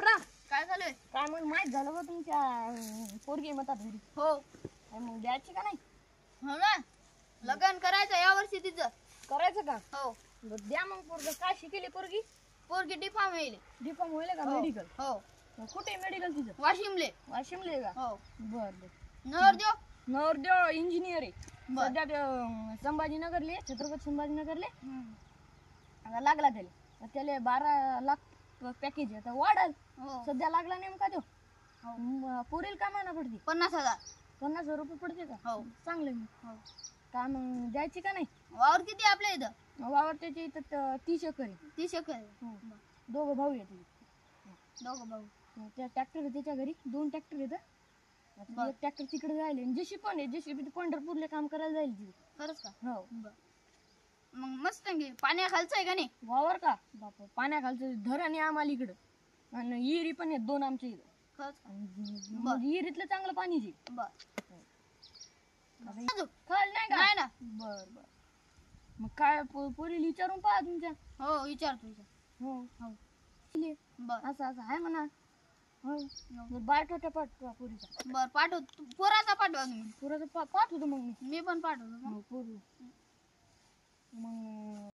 राम काय झालंय? काय मग माहित झालं बा तुमच्या पोरगी मतात घरी हो काय मग द्यायची का नाही हो ना, लग्न करायचं या वर्षी तिचं. करायचं का हो बरं द्या मग पोरग काय शिकेली पोरगी पोरगी डिफॉर्म होईल. डिफॉर्म होईल का हो. मेडिकल हो कुठे मेडिकल तिचं वाशिमले. वाशिमले का हो बर बर नवर देव. नवरदेव इंजिनियर आहे बर. सध्या ते संभाजीनगरले छत्रपती संभाजीनगरले आता लागला त्याला 12 लाख पॅकेज आहे आता वाढल हो सध्या लागला नेमका तो पुरेल का म्हणा पडते 50,000. 50,000 रुपये पडते का हो चांगले मग हो का मग द्यायची का नाही वावर किती आपल्या इथं? वावर त्याच्या इथं 30 एकर आहे 30 एकर. दोघं भाऊ आहेत दोघं भाऊ. त्या ट्रॅक्टर त्याच्या घरी 2 ट्रॅक्टर आहेत बर. एक ट्रॅक्टर तिकडे जायले जेशी पण आहे जेशी पंढरपूरला काम करायला जाईल तिथे खरंच का? हो बर. मग मस्त आहे की. पाण्याखालचं आहे का नाही? वावर का बापा पाण्याखालचं धरण आहे आम्हाला इकडं आणि विहिरी पण आहेत 2 आमच्या इथं खरंच. म्हणजे विहिरीतलं चांगलं पाणी जे बर अजून? खाल नाही का नाही ना. बर बर मग काय पोरीला विचारून पहा तुमच्या हो विचारतो विचार. हो हो ले. बर असं असं आहे म्हणा हो बरं बायोटाटा पाठवा पोरीचा बर पाठव. पोराचा पाठवा तुम्ही. पोराचा पाठवतो मग मी मी पण पाठवतो. पोरी मग